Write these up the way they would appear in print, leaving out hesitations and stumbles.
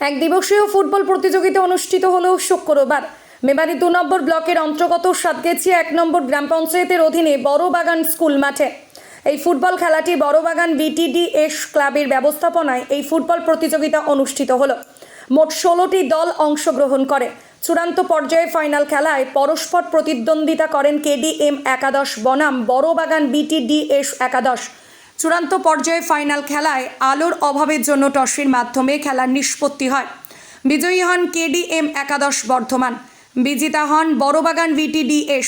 এক দিবসীয় ফুটবল প্রতিযোগিতা অনুষ্ঠিত হলো শুক্রবার মেমারি 2 নম্বর ব্লকের অন্তর্গত সাতগেছিয়া 1 নম্বর গ্রাম পঞ্চায়েতের অধীনে বড়বাগান স্কুল মাঠে। এই ফুটবল খেলাটি বড়বাগান বিটিডিএস ক্লাবের ব্যবস্থাপনায় এই ফুটবল প্রতিযোগিতা অনুষ্ঠিত হলো। মোট 16টি দল অংশগ্রহণ করে। চূড়ান্ত পর্যায়ে ফাইনাল খেলায় পরস্পর প্রতিদ্বন্দ্বিতা করেন কেডিএম একাদশ বনাম বড়বাগান বিটিডিএস একাদশ। চূড়ান্ত পর্যায়ে ফাইনাল খেলায় আলোর অভাবের জন্য টসের মাধ্যমে খেলার নিষ্পত্তি হয়। বিজয়ী হন কেডিএম একাদশ বর্ধমান, বিজেতা হন বড়বাগান বিটিডিএস।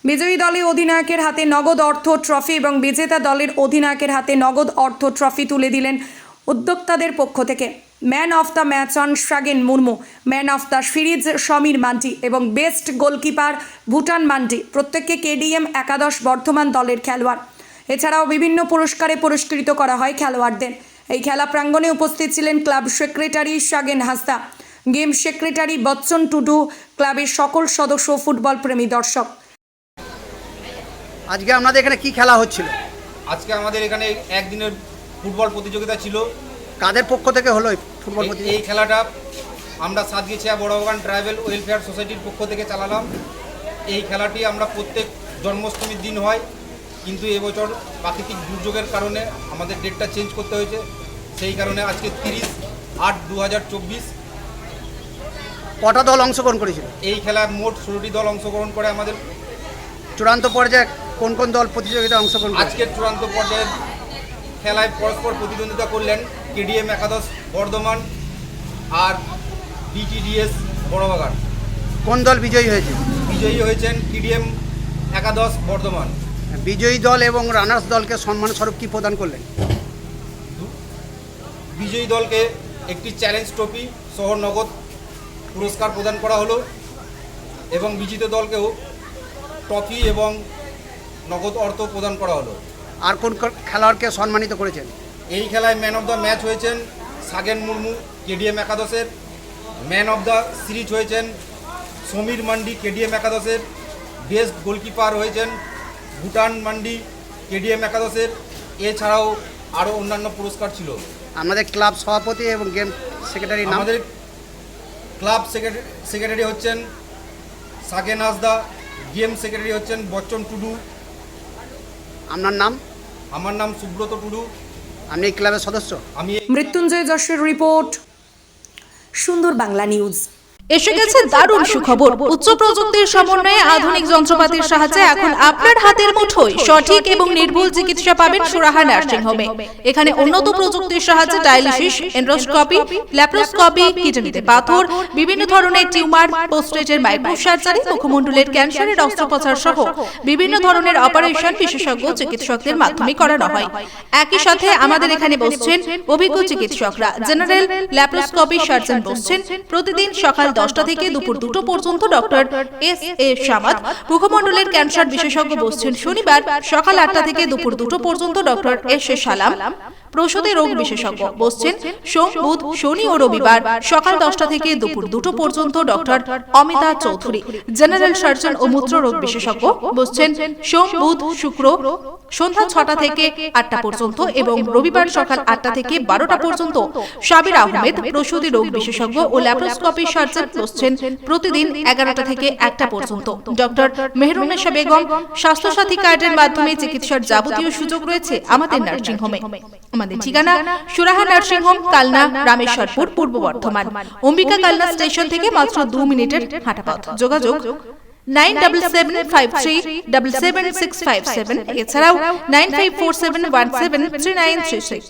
বিজয়ী দলের অধিনায়কের হাতে নগদ অর্থ ট্রফি এবং বিজেতা দলের অধিনায়কের হাতে নগদ অর্থ ট্রফি তুলে দিলেন উদ্যোক্তাদের পক্ষ থেকে। ম্যান অফ দ্য ম্যাচ হন Sagen Murmu, man of the series Samir Mandi এবং বেস্ট গোলকিপার ভুটান মান্ডি, প্রত্যেককে কেডিএম একাদশ বর্ধমান দলের খেলোয়াড়। এছাড়াও বিভিন্ন পুরস্কারে পুরস্কৃত করা হয় খেলোয়াড়দের। এই খেলা প্রাঙ্গণে উপস্থিত ছিলেন club secretary সাগেন Hasda, game secretary Bachchan Tudu, ক্লাবের সকল সদস্য, ফুটবল প্রেমী দর্শক। আজকে আপনাদের এখানে কি খেলা হচ্ছিল? আজকে আমাদের এখানে একদিনের ফুটবল প্রতিযোগিতা ছিল। কাদের পক্ষ থেকে হলো এই ফুটবল প্রতিযোগিতা? এই খেলাটা আমরা সাতগেছিয়া বড়বাগান ট্রাইবেল ওয়েলফেয়ার সোসাইটির পক্ষ থেকে চালালাম। এই খেলাটি আমরা প্রত্যেক জন্মাষ্টমীর দিন হয়, কিন্তু এবছর প্রাকৃতিক দুর্যোগের কারণে আমাদের ডেটটা চেঞ্জ করতে হয়েছে। সেই কারণে আজকে 30/8/2024। কটা দল অংশগ্রহণ করেছিল? এই খেলায় মোট 16টি দল অংশগ্রহণ করে। আমাদের চূড়ান্ত পর্যায়ে কোন কোন দল প্রতিযোগিতায় অংশগ্রহণ করে? আজকের চূড়ান্ত পর্যায়ের খেলায় পরস্পর প্রতিদ্বন্দ্বিতা করলেন কেডিএম একাদশ বর্ধমান আর বিটিডিএস বড়বাগান। কোন দল বিজয়ী হয়েছে? বিজয়ী হয়েছেন কেডিএম একাদশ বর্ধমান। বিজয়ী দল এবং রানার্স দলকে সম্মান স্বরূপ কি প্রদান করলেন? বিজয়ী দলকে একটি চ্যালেঞ্জ ট্রফি সহ নগদ পুরস্কার প্রদান করা হলো এবং বিজিত দলকেও ট্রফি এবং নগদ অর্থ প্রদান করা হলো। আর কোন খেলোয়াড়কে সম্মানিত করেছেন? এই খেলায় ম্যান অফ দ্য ম্যাচ হয়েছেন সাগেন মুর্মু কেডিএম একাদশের, ম্যান অফ দ্য সিরিজ হয়েছেন সমীর মান্ডি কেডিএম একাদশের, বেস্ট গোলকিপার হয়েছেন ভুটান মান্ডি কেডিএম একাদশের। এছাড়াও আরও অন্যান্য পুরস্কার ছিল। আমাদের ক্লাব সভাপতি এবং গেম সেক্রেটারি নাম? আমাদের ক্লাব সেক্রেটারি হচ্ছেন সাগেন হাসদা, গেম সেক্রেটারি হচ্ছেন বচ্চন টুডু। আপনার নাম? আমার নাম সুব্রত টুডু। আপনি এই ক্লাবের সদস্য? আমি মৃত্যুঞ্জয় যশের রিপোর্ট, সুন্দর বাংলা নিউজ। এসে গেছে দারুণ সুখবর। উচ্চ প্রযুক্তির সমন্বয়ে আধুনিক যন্ত্রপাতির সাহায্যে এখন আপনার হাতের মুঠোয় সঠিক এবং নির্ভুল চিকিৎসা পাবেন সুরাহা নার্সিং হোমে। এখানে উন্নত প্রযুক্তির সাহায্যে ডায়ালিসিস, এন্ডোস্কোপি, ল্যাপ্রোস্কোপি, কিডনিতে পাথর, বিভিন্ন ধরনের টিউমার, প্রোস্টেটের মাইক্রো সার্জারি, মুখমণ্ডলের ক্যান্সারের অস্ত্রোপচার সহ বিভিন্ন ধরনের অপারেশন বিশেষজ্ঞ চিকিৎসকদের মাধ্যমে করানো হয়। একই সাথে আমাদের এখানে বসছেন অভিজ্ঞ চিকিৎসকরা। জেনারেল ল্যাপ্রোস্কোপি সার্জন বসছেন প্রতিদিন সকাল 10টা থেকে দুপুর 2টো পর্যন্ত ডক্টর এস.এ. সামাদ। মুখমণ্ডলের ক্যান্সার বিশেষজ্ঞ বসছেন শনিবার সকাল 8টা থেকে দুপুর 2টো পর্যন্ত ডক্টর এস.এ. সালাম। প্রসূতি রোগ বিশেষজ্ঞ বসছেন সোম, বুধ, শনি ও রবিবার সকাল 10টা থেকে দুপুর 2টো পর্যন্ত doctor Amita Chowdhury. General surgeon ও মূত্র রোগ বিশেষজ্ঞ বসছেন সোম, বুধ, শুক্র সন্ধ্যা 6টা থেকে 8টা পর্যন্ত এবং রবিবার সকাল 8টা থেকে 12টা পর্যন্ত। সাবির আহমেদ প্রসূতি রোগ বিশেষজ্ঞ ও ল্যাপ্রোস্কোপি সার্জন বসছেন প্রতিদিন 11টা থেকে 1টা পর্যন্ত। ডক্টর মেহরুন্নেসা বেগম। স্বাস্থ্যসাথী কার্ডের মাধ্যমে চিকিৎসার যাবতীয় সুযোগ রয়েছে আমাদের নার্সিং হোমে। আমাদের ঠিকানা সুরাহা নার্সিং হোম, কালনা, রামেশ্বরপুর, পূর্ব বর্ধমান। অম্বিকা কালনা স্টেশন থেকে মাত্র 2 মিনিটের হাঁটা পথ। যোগাযোগ 9775377657, এছাড়াও 9547173936।